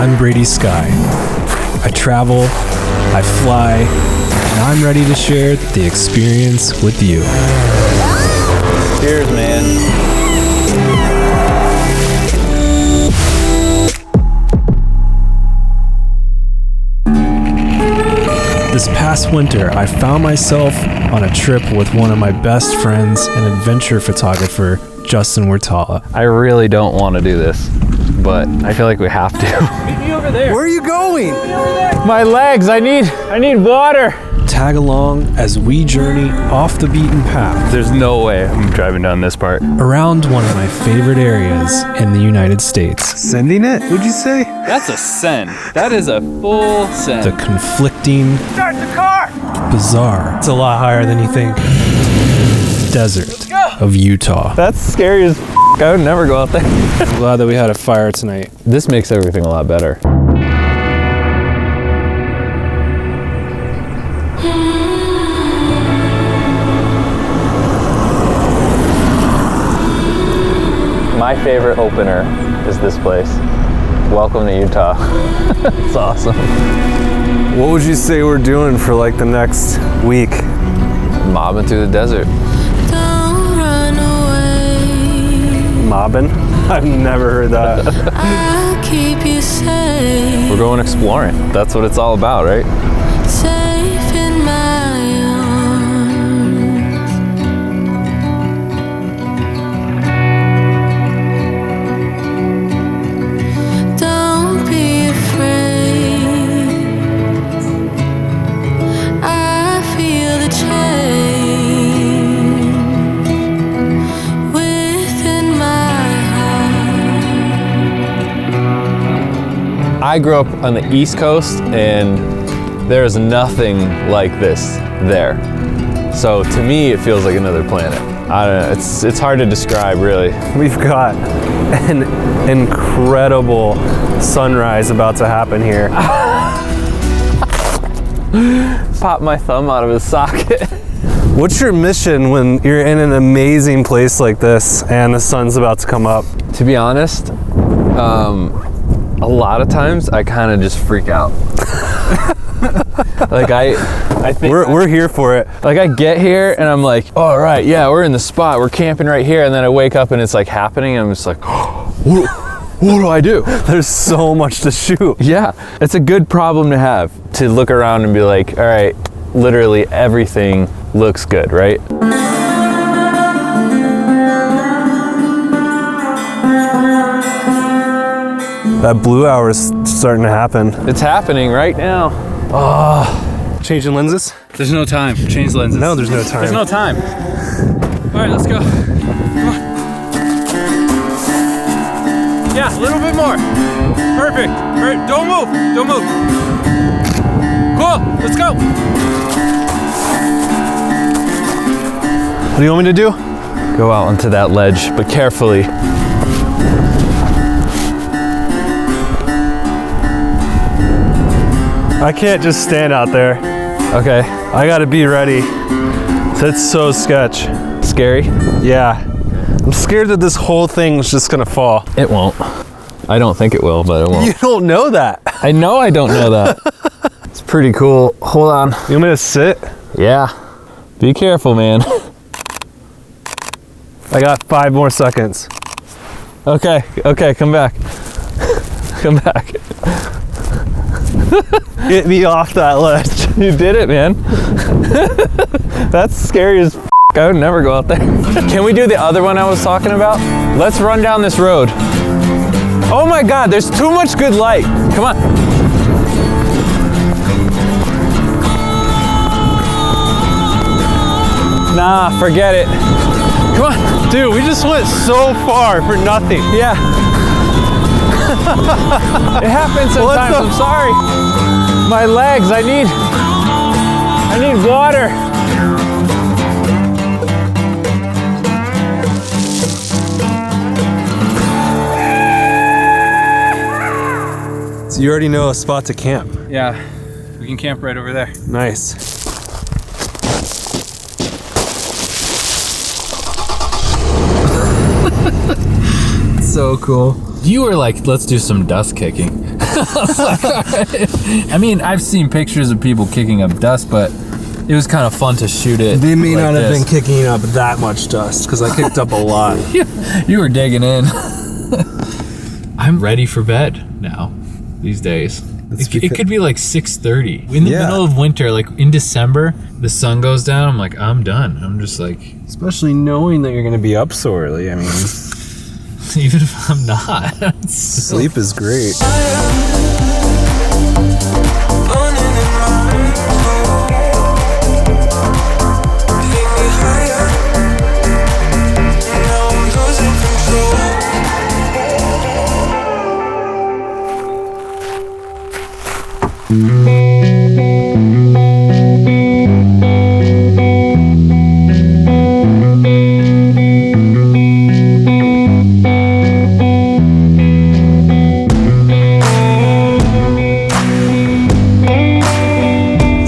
I'm Brady Skye. I travel, I fly, and I'm ready to share the experience with you. Cheers, man. This past winter, I found myself on a trip with one of my best friends and adventure photographer, Justin Wirtalla. I really don't want to do this, but I feel like we have to. Meet me over there. Where are you going? My legs, I need water. Tag along as we journey off the beaten path There's no way I'm driving down this part. around one of my favorite areas in the United States. Sending it, would you say? That's a send. That is a full send. The conflicting, Start the car! bizarre, it's a lot higher than you think, desert of Utah. That's scary as f***. I would never go out there. I'm glad that we had a fire tonight. This makes everything a lot better. My favorite opener is this place. Welcome to Utah. It's awesome. What would you say we're doing for like the next week? Mobbing through the desert. Don't run away. Mobbing? I've never heard that. I'll keep you safe. We're going exploring. That's what it's all about, right? Safe in my arms. Don't be afraid. I feel the change within my heart. I grew up on the East Coast and there is nothing like this there. So to me, it feels like another planet. I don't know, it's hard to describe really. We've got an incredible sunrise about to happen here. Pop my thumb out of his socket. What's your mission when you're in an amazing place like this and the sun's about to come up? To be honest, a lot of times I kind of just freak out. Like I think We're here for it. like I get here and I'm like, all right, yeah, we're in the spot, we're camping right here, and then I wake up and it's like happening. And I'm just like, what do I do? There's so much to shoot. Yeah, it's a good problem to have, to look around and be like, all right, literally everything looks good, right? That blue hour is starting to happen. It's happening right now. Changing lenses? There's no time. Change lenses. No, there's no time. There's no time. All right, let's go. Come on. Yeah, a little bit more. Perfect. All right, don't move. Don't move. Cool. Let's go. What do you want me to do? Go out onto that ledge, but carefully. I can't just stand out there. Okay. I gotta be ready. That's so sketch. Scary? Yeah. I'm scared that this whole thing's just gonna fall. It won't. I don't think it will, but it won't. You don't know that. I know I don't know that. It's pretty cool. Hold on. You want me to sit? Yeah. Be careful, man. I got 5 more seconds. Okay, come back. Come back. Get me off that ledge. You did it, man. That's scary as f***. I would never go out there. Can we do the other one I was talking about? Let's run down this road. Oh my God, there's too much good light. Come on. Nah, forget it. Come on. Dude, we just went so far for nothing. Yeah. It happens sometimes, I'm sorry. My legs, I need water. So you already know a spot to camp. Yeah, we can camp right over there. Nice. So cool. You were like, let's do some dust kicking. I mean, I've seen pictures of people kicking up dust, but it was kind of fun to shoot it. They may like not have this. been kicking up that much dust because I kicked up a lot. You were digging in. I'm ready for bed now these days. It could be like 6:30 in the middle of winter, like in December. The sun goes down. I'm like, I'm done. I'm just like, Especially knowing that you're going to be up so early. I mean, even if I'm not, sleep is great.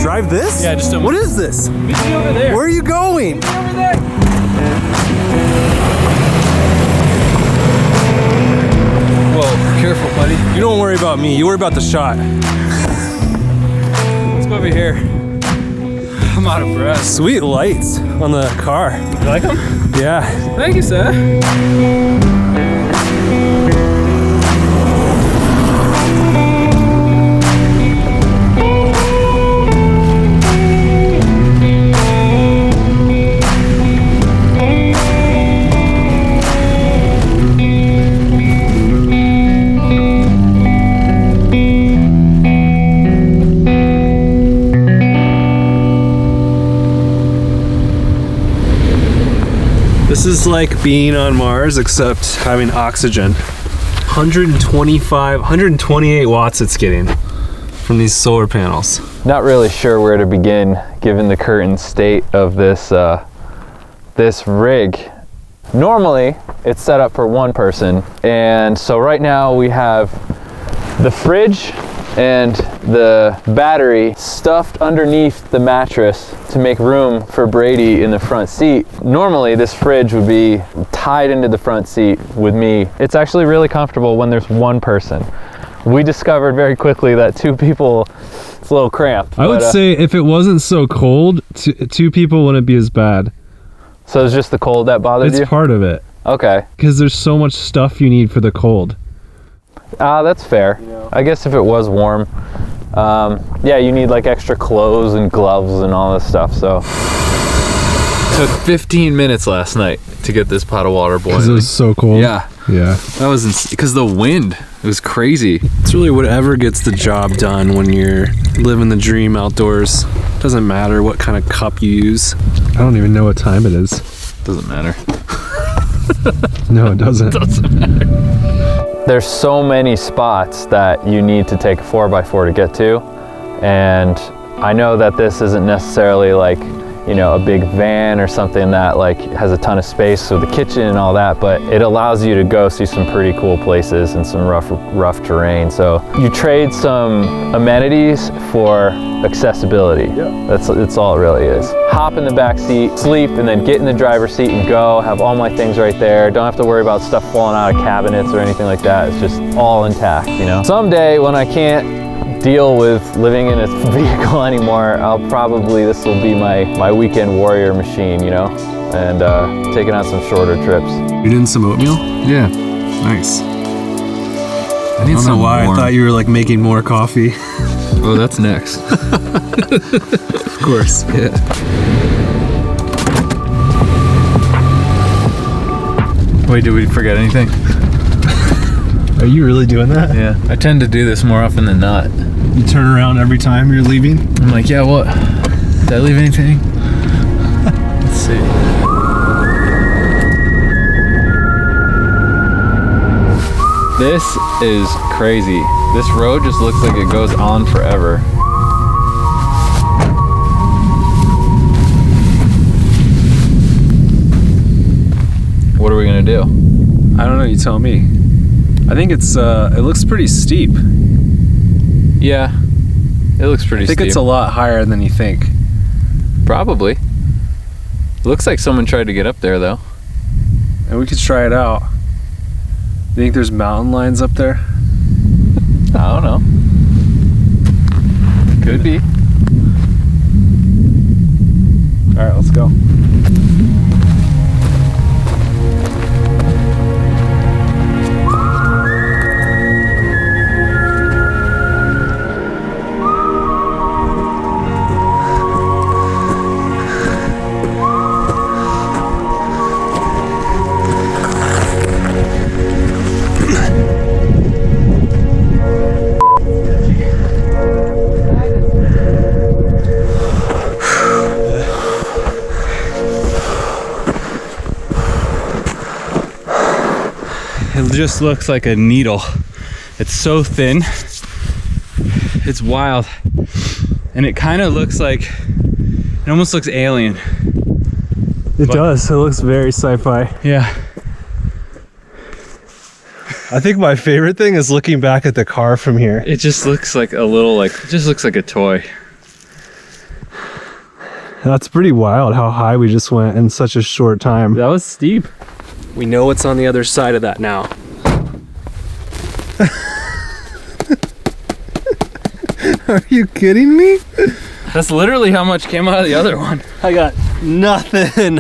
Drive this? Yeah, just What is this? meet me over there. Where are you going? Over there. Whoa, careful, buddy. You don't worry about me. You worry about the shot. Let's go over here. I'm out of breath. Sweet lights on the car. You like them? Yeah. Thank you, sir. This is like being on Mars except having oxygen. 128 watts it's getting from these solar panels. Not really sure where to begin, given the current state of this this rig. Normally, it's set up for one person, and so right now we have the fridge and the battery stuffed underneath the mattress to make room for Brady in the front seat. Normally, this fridge would be tied into the front seat with me. It's actually really comfortable when there's one person. We discovered very quickly that two people, it's a little cramped. I would say if it wasn't so cold, two people wouldn't be as bad. So it's just the cold that bothered It's you? part of it. Okay. Because there's so much stuff you need for the cold. That's fair. I guess if it was warm, yeah, you need like extra clothes and gloves and all this stuff, so. Took 15 minutes last night to get this pot of water boiling. Because it was so cold. Yeah. Yeah. That was because the wind, it was crazy. It's really whatever gets the job done when you're living the dream outdoors. Doesn't matter what kind of cup you use. I don't even know what time it is. Doesn't matter. No, it doesn't. Doesn't matter. There's so many spots that you need to take a 4x4 to get to, and I know that this isn't necessarily like, you know, a big van or something that like has a ton of space with the kitchen and all that, but it allows you to go see some pretty cool places and some rough terrain. So you trade some amenities for accessibility. Yeah. That's all it really is. Hop in the back seat, sleep, and then get in the driver's seat and go. Have all my things right there. Don't have to worry about stuff falling out of cabinets or anything like that. It's just all intact, you know? Someday when I can't deal with living in a vehicle anymore, this will be my weekend warrior machine, you know, and taking on some shorter trips. You doing some oatmeal? Yeah. Nice. I I don't know why I thought you were like making more coffee. Oh, that's next. Of course. Yeah. Wait, did we forget anything? Are you really doing that? Yeah. I tend to do this more often than not. You turn around every time you're leaving? I'm like, yeah, what? Did I leave anything? Let's see. This is crazy. This road just looks like it goes on forever. What are we gonna do? I don't know, you tell me. I think it looks pretty steep. Yeah, it looks pretty steep. I think it's a lot higher than you think. Probably. Looks like someone tried to get up there though. And we could try it out. You think there's mountain lions up there? I don't know. Could be. All right, let's go. It just looks like a needle. It's so thin. It's wild. And it kind of looks like, it almost looks alien. It does. It looks very sci-fi. Yeah. I think my favorite thing is looking back at the car from here. It just looks like a little, it just looks like a toy. That's pretty wild how high we just went in such a short time. That was steep. We know what's on the other side of that now. Are you kidding me? That's literally how much came out of the other one. I got nothing.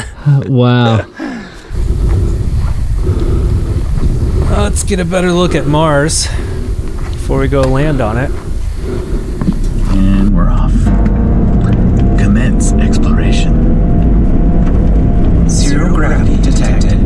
Wow. Let's get a better look at Mars before we go land on it. And we're off. Commence exploration. Zero gravity detected.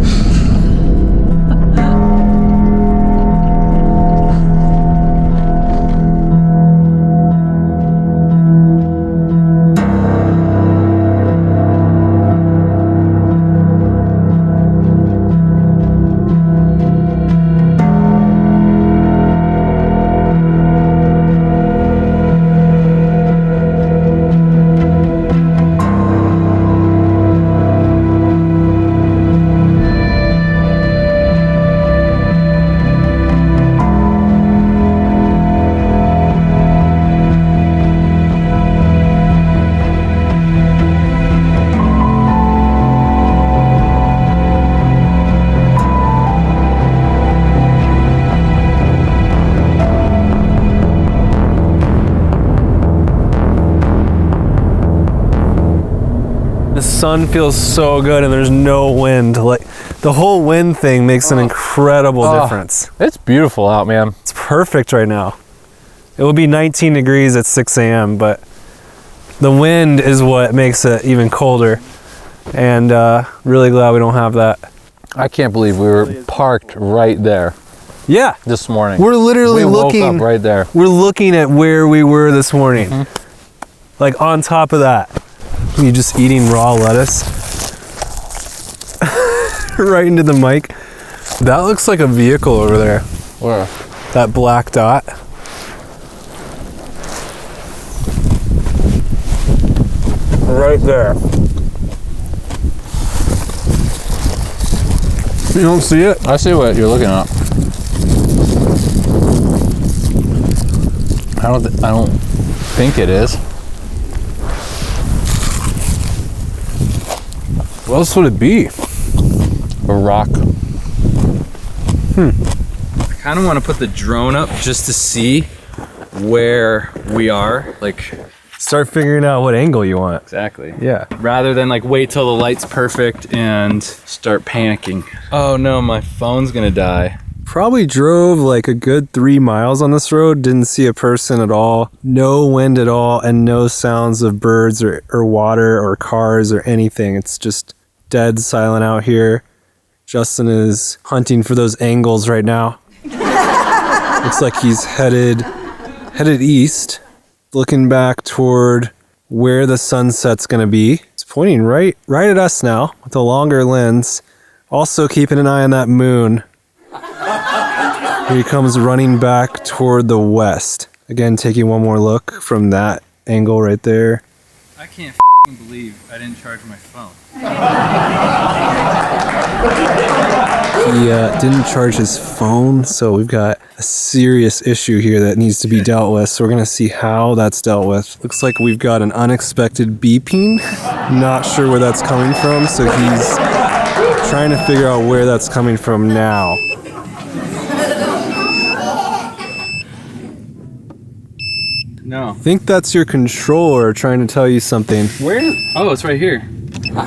The sun feels so good and there's no wind. Like the whole wind thing makes an incredible difference. It's beautiful out, man. It's perfect right now. It will be 19 degrees at 6 a.m., but the wind is what makes it even colder. And really glad we don't have that. I can't believe we were parked right there Yeah, this morning. we're literally we looking woke up right there. We're looking at where we were this morning. Like on top of that. You just eating raw lettuce right into the mic. That looks like a vehicle over there. Where? That black dot. Right there. You don't see it? I see what you're looking at. I don't think it is. What else would it be? A rock. I kind of want to put the drone up just to see where we are. Like, Start figuring out what angle you want. exactly. Yeah. Rather than like wait till the light's perfect and start panicking. Oh no, my phone's gonna die. Probably drove like a good 3 miles on this road, didn't see a person at all, no wind at all, and no sounds of birds or water or cars or anything. It's just dead silent out here. Justin is hunting for those angles right now. Looks like he's headed east, looking back toward where the sunset's gonna be. It's pointing right at us now with a longer lens. Also keeping an eye on that moon. Here he comes running back toward the west. Again, taking one more look from that angle right there. I can't believe I didn't charge my phone. He didn't charge his phone, so we've got a serious issue here that needs to be dealt with. So we're gonna see how that's dealt with. Looks like we've got an unexpected beeping. Not sure where that's coming from, so he's trying to figure out where that's coming from now. No. I think that's your controller trying to tell you something. Where? Oh, it's right here. All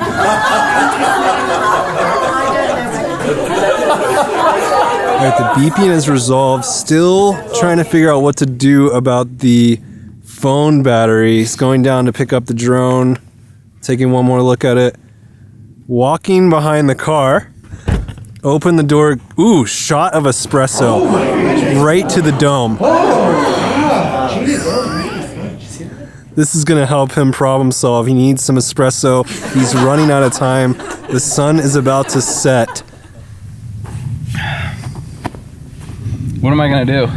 right, the beeping is resolved. Still trying to figure out what to do about the phone battery. He's going down to pick up the drone, taking one more look at it. Walking behind the car. Open the door. Ooh, shot of espresso. Right to the dome. This is gonna help him problem solve. He needs some espresso. He's running out of time. The sun is about to set. What am I gonna do?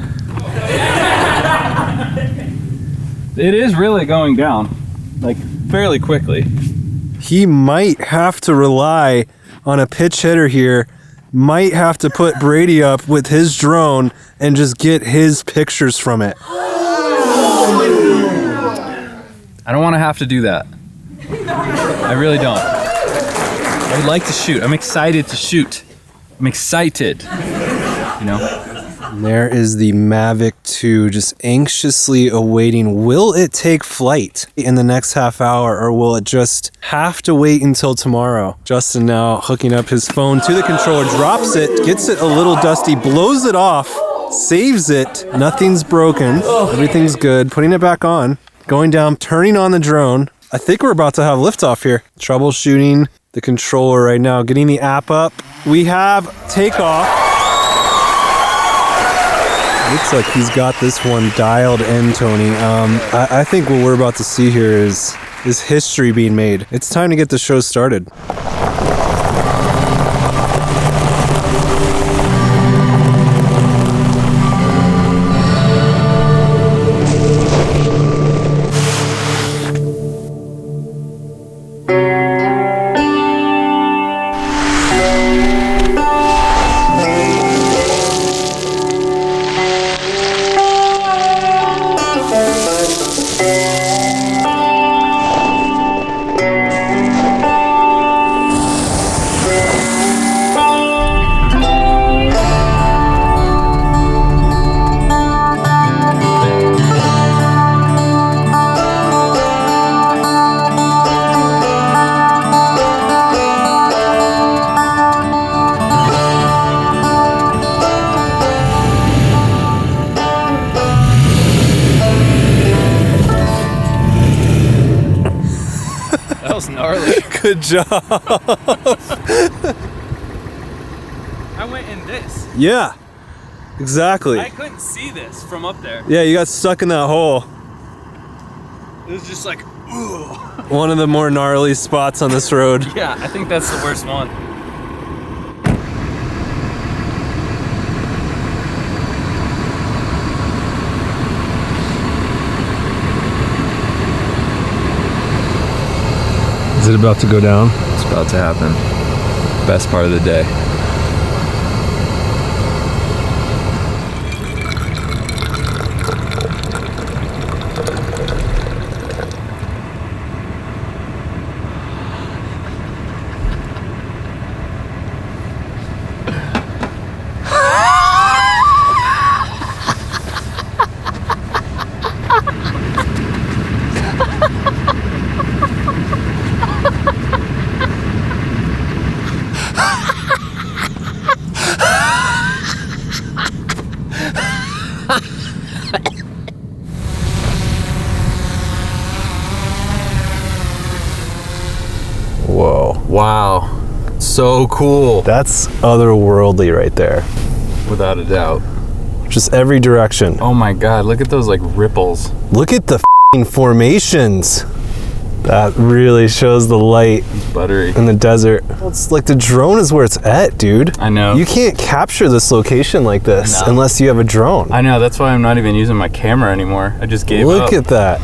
It is really going down, like fairly quickly. He might have to rely on a pitch hitter here. Might have to put Brady up with his drone and just get his pictures from it. I don't want to have to do that. I really don't. I would like to shoot. I'm excited to shoot. I'm excited. You know? And there is the Mavic 2 just anxiously awaiting. Will it take flight in the next half hour, or will it just have to wait until tomorrow? Justin now hooking up his phone to the controller, drops it, gets it a little dusty, blows it off, saves it. Nothing's broken. Everything's good. Putting it back on. Going down, turning on the drone. I think we're about to have liftoff here. Troubleshooting the controller right now, getting the app up. We have takeoff. Looks like he's got this one dialed in, Tony. I think what we're about to see here is history being made. It's time to get the show started. That was gnarly. Good job. I went in this. Yeah, exactly. I couldn't see this from up there. Yeah, you got stuck in that hole. It was just like, ooh. One of the more gnarly spots on this road. Yeah, I think that's the worst one. Is it about to go down? It's about to happen. Best part of the day. Whoa. Wow. So cool. That's otherworldly right there. Without a doubt. Just every direction. Oh my god, look at those like ripples. Look at the formations. That really shows the light It's buttery. in the desert. It's like the drone is where it's at, dude. I know. You can't capture this location like this No. unless you have a drone. I know, that's why I'm not even using my camera anymore. I just gave up. Look at that.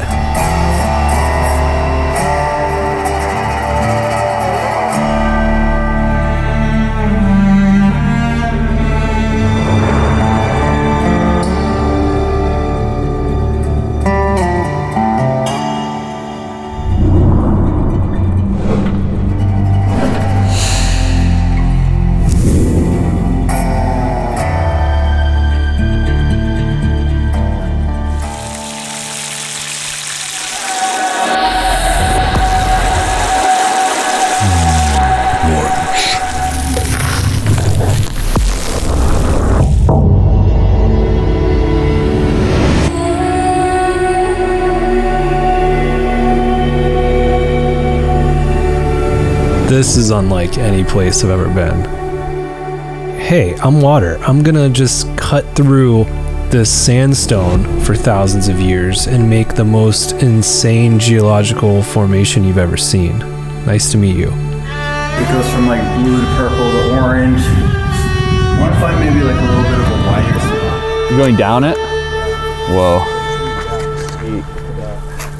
This is unlike any place I've ever been. Hey, I'm water. I'm gonna just cut through this sandstone for thousands of years and make the most insane geological formation you've ever seen. Nice to meet you. It goes from like blue to purple to orange. I want to find maybe like a little bit of a wider spot. You going down it? Whoa.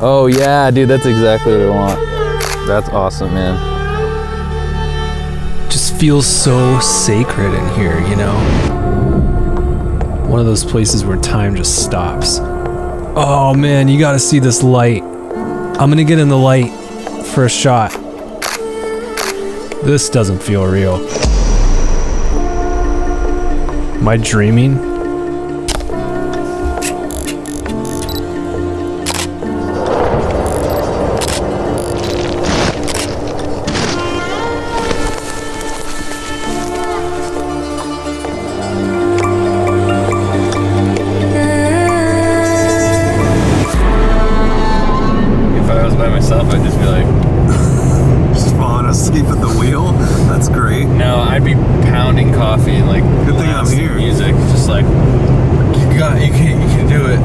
Oh yeah, dude, that's exactly what I want. That's awesome, man. Just feels so sacred in here, you know? One of those places where time just stops. Oh man, you gotta see this light. I'm gonna get in the light for a shot. This doesn't feel real. Am I dreaming? I'd just be like, Just falling asleep at the wheel? That's great. no, I'd be pounding coffee and like Good thing I'm blasting here. music, just like you can do it.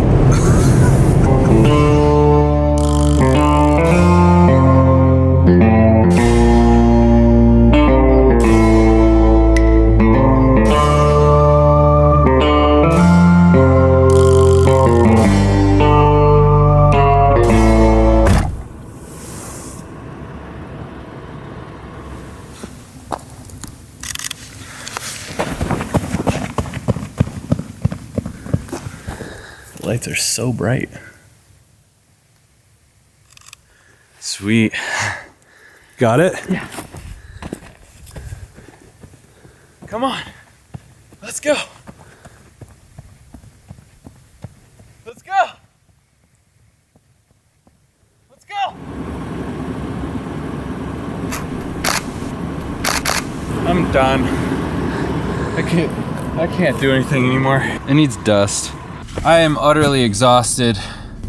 Lights are so bright. Sweet. Got it? Yeah. Come on. Let's go. Let's go. Let's go. I'm done. I can't do anything anymore. It needs dust. I am utterly exhausted.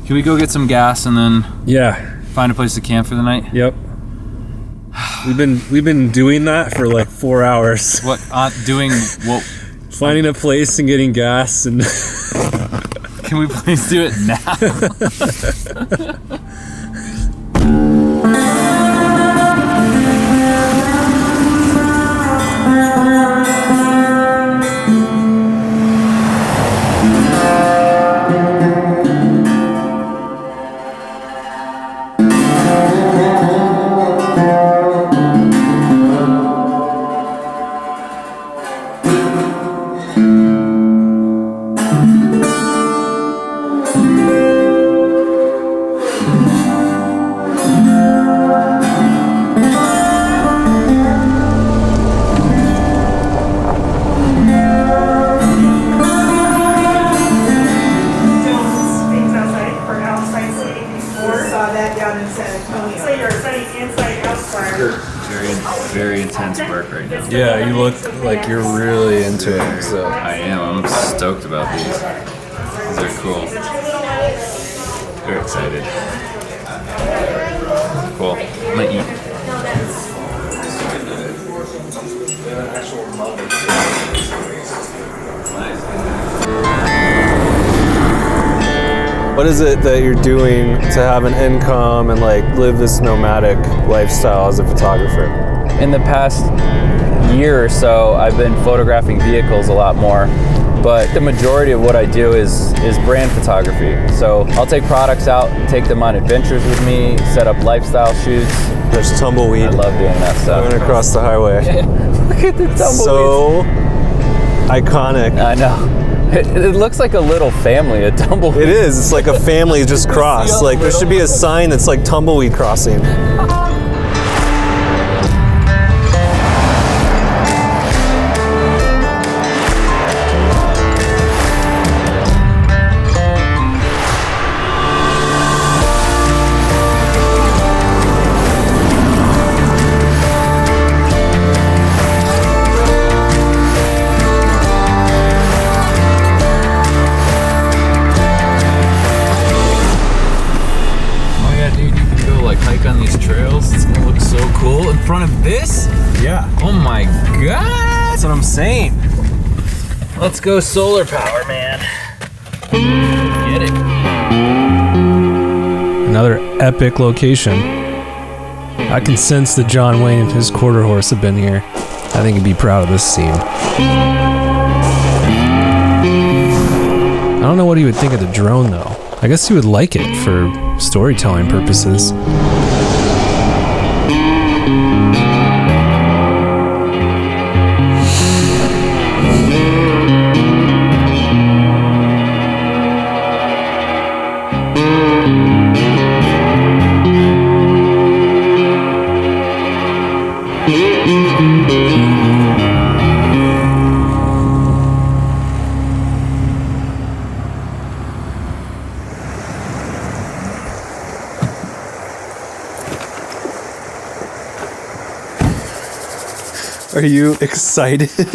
Can we go get some gas and then Yeah. find a place to camp for the night? Yep. We've been doing that for like 4 hours. What? Doing what? Finding a place and getting gas and Can we please do it now? Very intense work right now. yeah, you look like you're really into it. So I am. I'm stoked about these. These are cool. Very excited. Cool. I'm gonna eat. What is it that you're doing to have an income and like live this nomadic lifestyle as a photographer? In the past year or so, I've been photographing vehicles a lot more, but the majority of what I do is brand photography. So I'll take products out, take them on adventures with me, set up lifestyle shoots. There's tumbleweed. I love doing that stuff. Going across the highway. Look at the tumbleweeds. So iconic. I know. It looks like a little family, a tumbleweed. It is. It's like a family just crossed. Like there should be a sign that's like tumbleweed crossing. Oh yeah, dude, you can go like hike on these trails. Let's go solar power, man. Get it. Another epic location. I can sense that John Wayne and his quarter horse have been here. I think he'd be proud of this scene. I don't know what he would think of the drone though. I guess he would like it for storytelling purposes. Are you excited? Look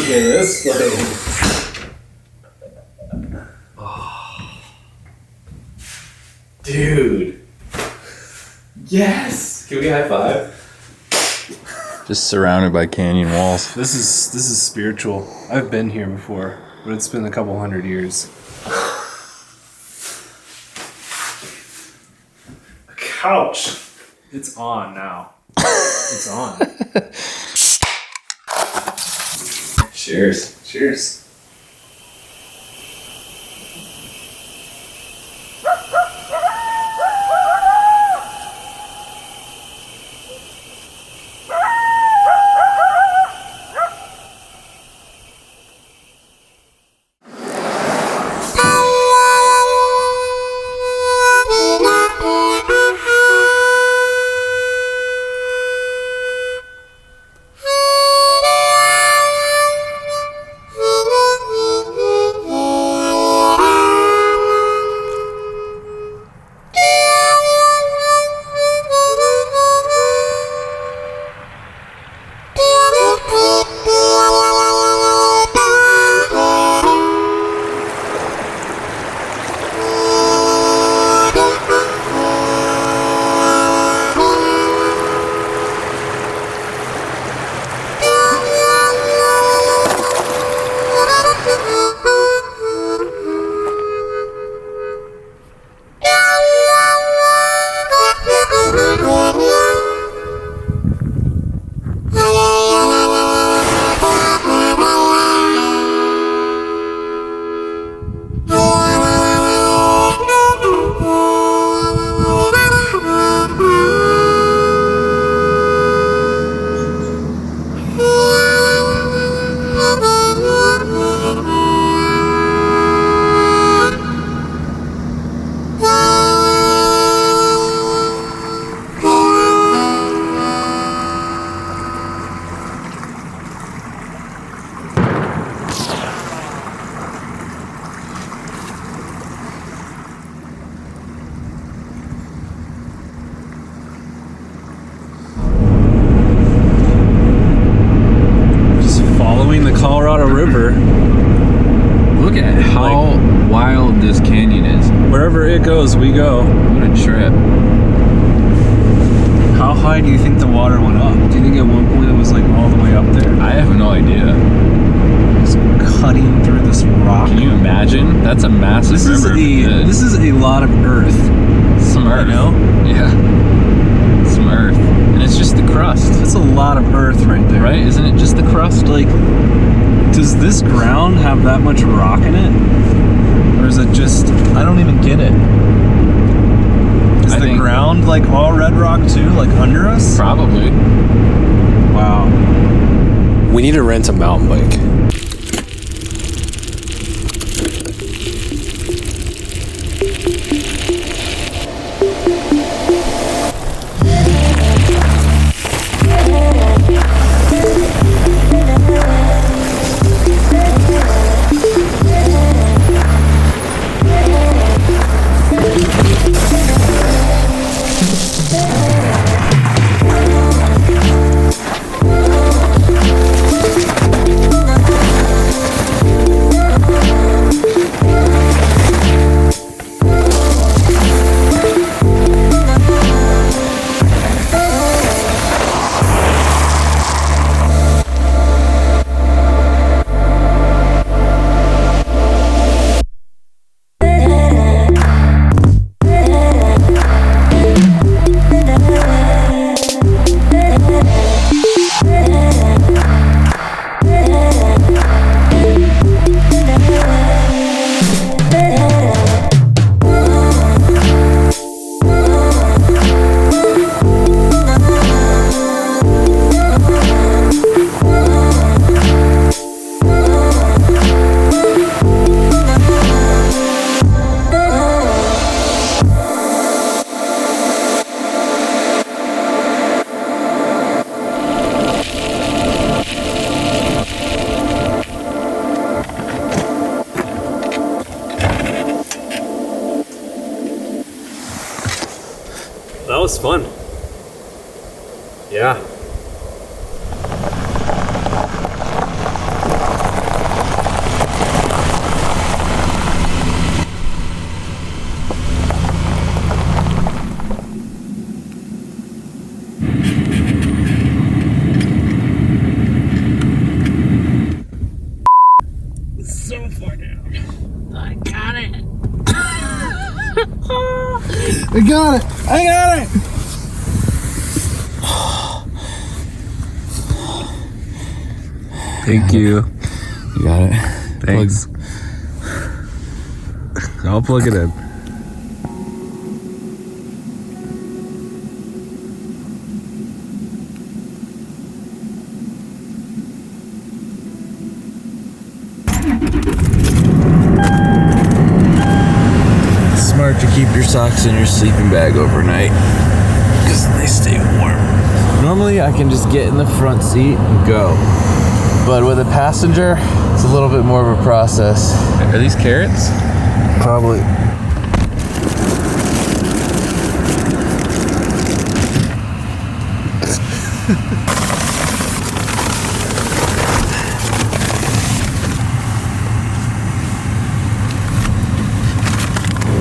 at this place. Dude. Yes. Can we high five? Just surrounded by canyon walls. This is spiritual. I've been here before, but it's been a couple hundred years. A couch. It's on now. It's on. Cheers. Cheers. Colorado River. Look at how wild this canyon is. Wherever it goes, we go. What a trip. How high do you think the water went up? Do you think at one point it was like all the way up there? I have no idea. It's cutting through this rock. Can you imagine? That's a massive river. This is a lot of earth. Some earth. You know? Yeah. Some earth. And it's just the crust. That's a lot of earth right there. Right? Isn't it just the crust? Like, does this ground have that much rock in it? Or is it just, I don't even get it. Is the ground like all red rock too, like under us? Probably. Wow. We need to rent a mountain bike. fun. Yeah. So far down. I got it. I got it. I got it. Thank you. You got it. Thanks. I'll plug it in. Smart to keep your socks in your sleeping bag overnight because they stay warm. Normally I can just get in the front seat and go, but with a passenger it's a little bit more of a process. Are these carrots? Probably.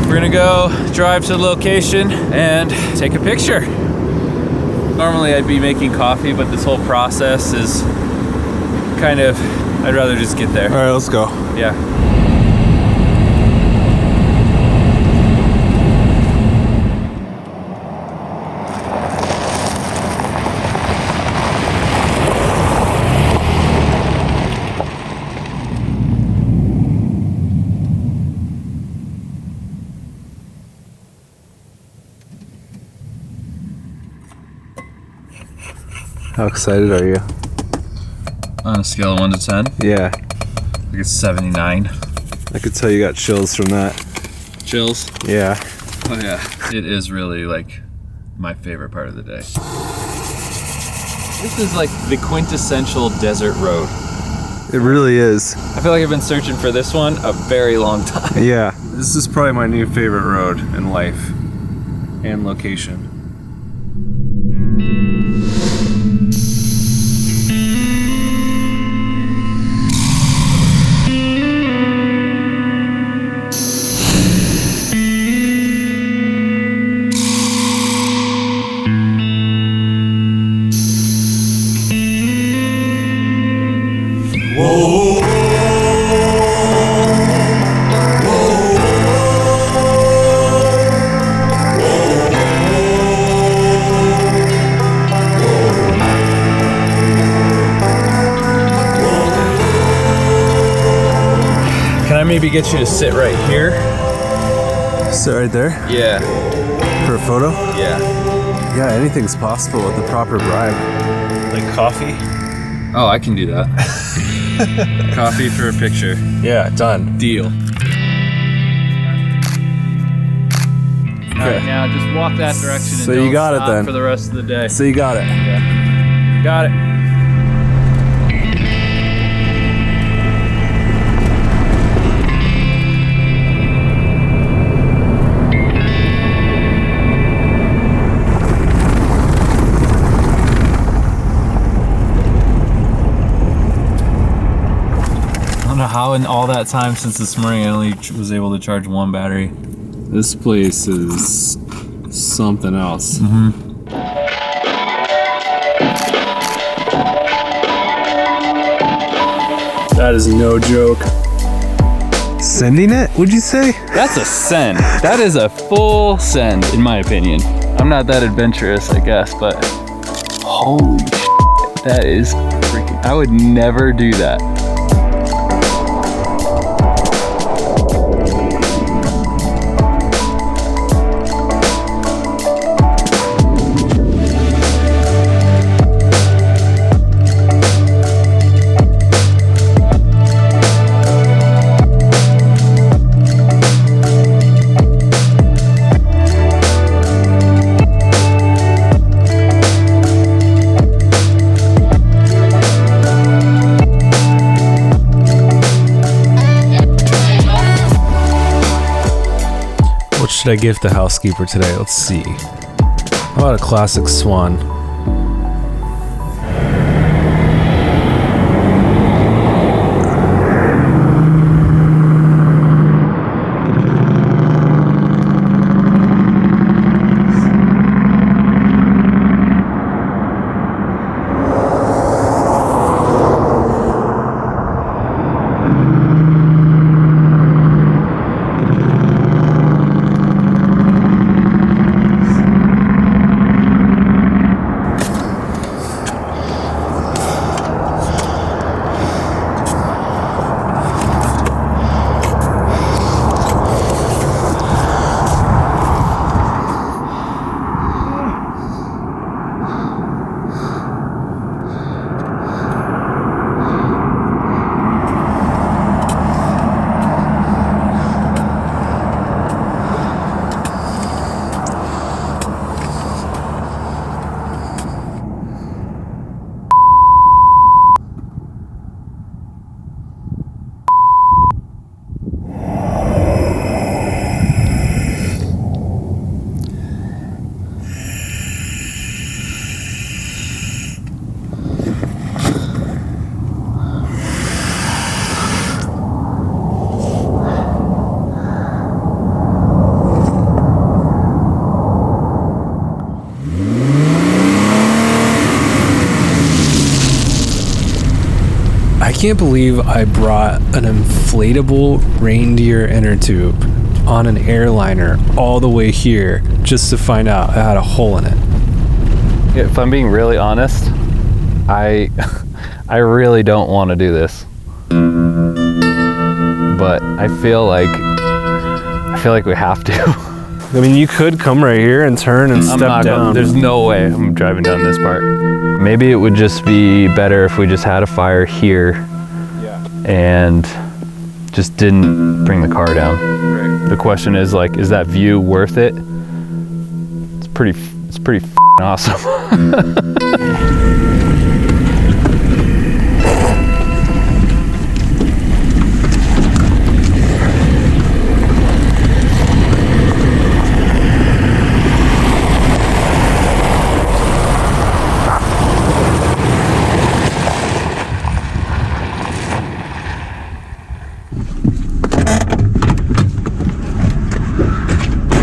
We're gonna go drive to the location and take a picture. Normally I'd be making coffee, but this whole process is kind of, I'd rather just get there. All right, let's go. Yeah. How excited are you? On a scale of 1 to 10, Yeah, I guess 79. I could tell you got chills from that. Chills. Yeah. Oh yeah. It is really like my favorite part of the day. This is like the quintessential desert road. It really is. I feel like I've been searching for this one a very long time. Yeah. This is probably my new favorite road in life and location. Can I maybe get you to sit right here? Sit right there Yeah. for a photo? Yeah. Yeah, anything's possible with the proper bribe. Like coffee? Oh, I can do that. Coffee for a picture. Yeah, done. Deal. Alright, now just walk that direction and So you don't got it stop then. for the rest of the day. So you got it. Got it. I don't know how in all that time since this morning I only was able to charge one battery. This place is something else. That is no joke. Sending it, would you say? That's a send. That is a full send, in my opinion. I'm not that adventurous, I guess, but holy shit, that is freaking. I would never do that. What should I give the housekeeper today? Let's see. How about a classic swan? I can't believe I brought an inflatable reindeer inner tube on an airliner all the way here just to find out I had a hole in it. If I'm being really honest, I really don't want to do this. But I feel like we have to. I mean, you could come right here and turn and step down. There's no way I'm driving down this part. Maybe it would just be better if we just had a fire here and just didn't bring the car down. Right. The question is like, is that view worth it? It's pretty f***ing awesome.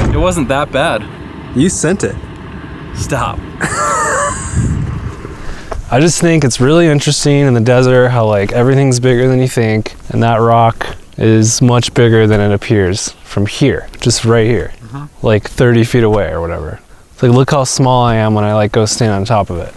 It wasn't that bad. You sent it. Stop. I just think it's really interesting in the desert how like everything's bigger than you think, and that rock is much bigger than it appears from here, just right here, like 30 feet away or whatever. It's like, look how small I am when I like go stand on top of it.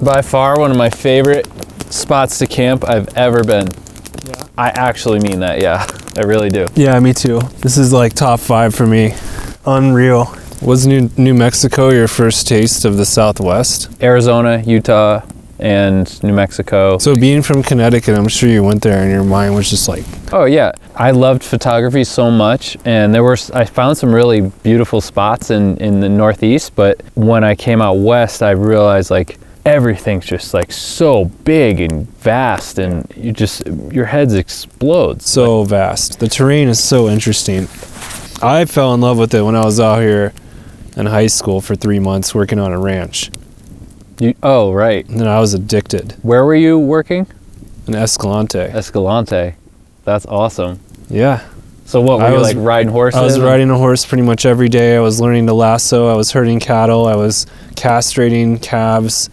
By far one of my favorite spots to camp I've ever been. Yeah. I actually mean that, yeah. I really do. Yeah, me too. This is like top 5 for me. Unreal. Was New Mexico your first taste of the Southwest? Arizona, Utah, and New Mexico. So being from Connecticut, I'm sure you went there and your mind was just like... Oh yeah, I loved photography so much, and I found some really beautiful spots in the Northeast, but when I came out west, I realized like everything's just like so big and vast, and your heads explode. So vast. The terrain is so interesting. I fell in love with it when I was out here in high school for 3 months working on a ranch. Oh, right. And then I was addicted. Where were you working? In Escalante. Escalante. That's awesome. Yeah. So what, were you like riding horses? I was riding a horse pretty much every day. I was learning to lasso. I was herding cattle. I was castrating calves.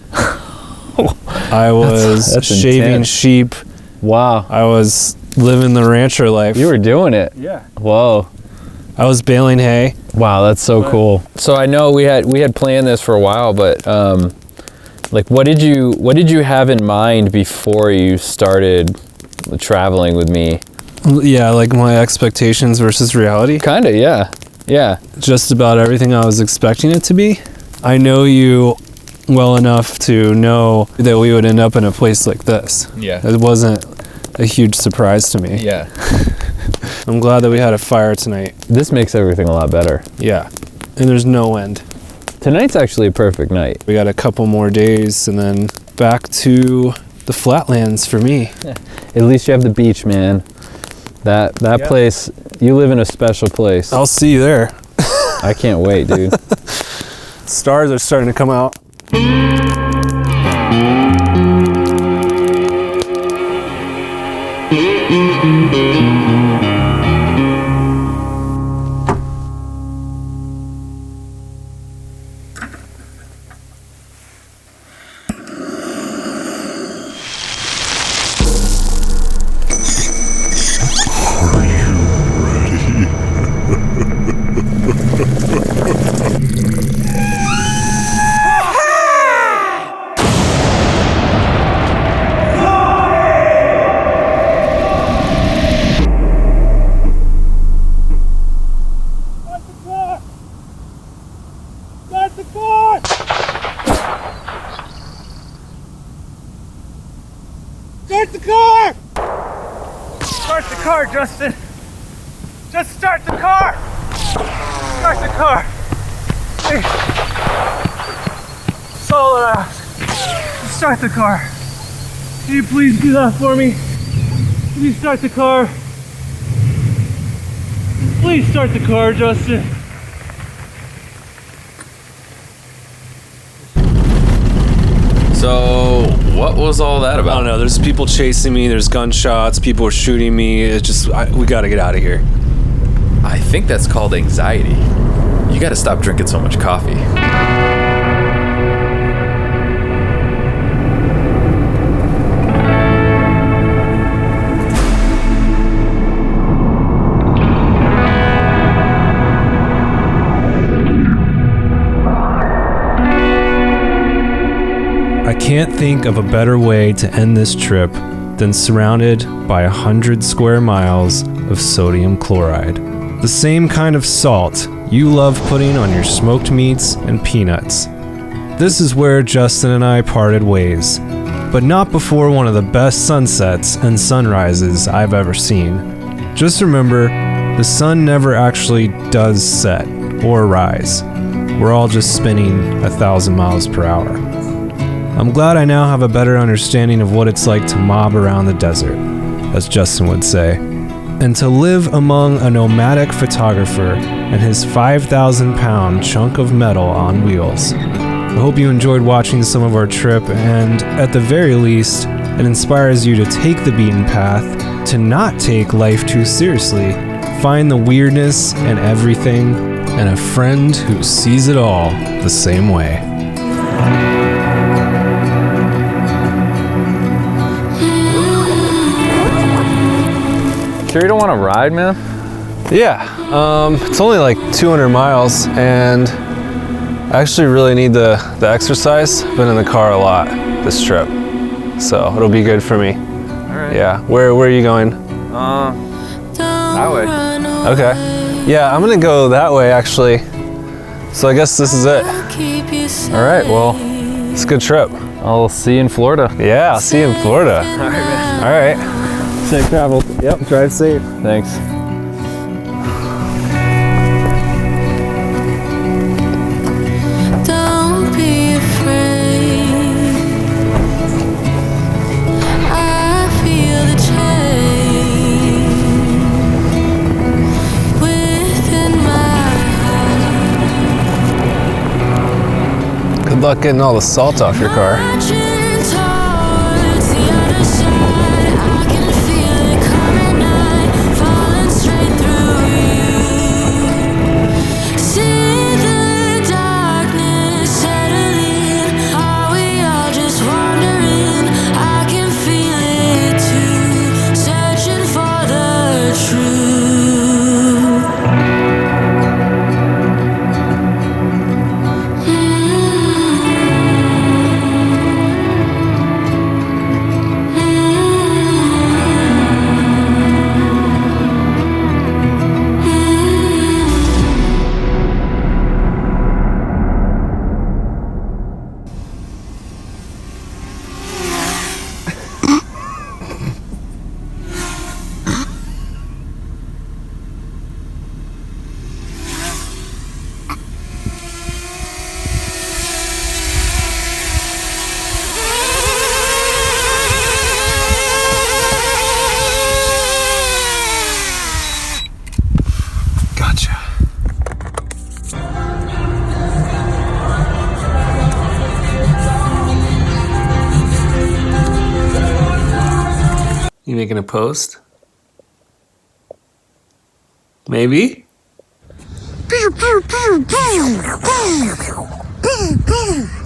I was That's shaving intense. sheep. Wow. I was living the rancher life. You were doing it. Yeah. Whoa. I was baling hay. Wow, that's so cool. So I know we had planned this for a while, but like what did you have in mind before you started traveling with me? Yeah, like my expectations versus reality. Kinda, yeah. Yeah. Just about everything I was expecting it to be. I know you well enough to know that we would end up in a place like this. Yeah. It wasn't a huge surprise to me. Yeah. I'm glad that we had a fire tonight. This makes everything a lot better. Yeah. And there's no wind. Tonight's actually a perfect night. We got a couple more days and then back to the flatlands for me. At least you have the beach, man. That place, you live in a special place. I'll see you there. I can't wait, dude. Stars are starting to come out. Start the car! Start the car, Justin! Just start the car! Start the car! Please. That's all I ask. Just start the car. Can you please do that for me? Can you start the car? Please start the car, Justin. So, what was all that I about? don't know. There's people chasing me. There's gunshots. People are shooting me. It's just, we got to get out of here. I think that's called anxiety. You gotta stop drinking so much coffee. I can't think of a better way to end this trip than surrounded by 100 square miles of sodium chloride. The same kind of salt you love putting on your smoked meats and peanuts. This is where Justin and I parted ways, but not before one of the best sunsets and sunrises I've ever seen. Just remember, the sun never actually does set or rise. We're all just spinning 1,000 miles per hour. I'm glad I now have a better understanding of what it's like to mob around the desert, as Justin would say, and to live among a nomadic photographer and his 5,000-pound chunk of metal on wheels. I hope you enjoyed watching some of our trip, and at the very least, it inspires you to take the beaten path, to not take life too seriously, find the weirdness in everything, and a friend who sees it all the same way. Sure you don't want to ride, man? Yeah, it's only like 200 miles, and I actually really need the exercise. Been in the car a lot this trip, so it'll be good for me. All right. Yeah, where are you going? That way. Okay. Yeah, I'm gonna go that way actually. So I guess this is it. All right, well, it's a good trip. I'll see you in Florida. Yeah, I'll see you in Florida. All right, man. All right. Safe travel. Yep, drive safe. Thanks. Don't be afraid. I feel the change within my heart. Good luck getting all the salt off your car. Marching towards the other side, I can feel it coming on, falling straight through you. See the darkness settling. Are we all just wandering You making a post? Maybe? Pew, pew, pew, pew, pew, pew, pew.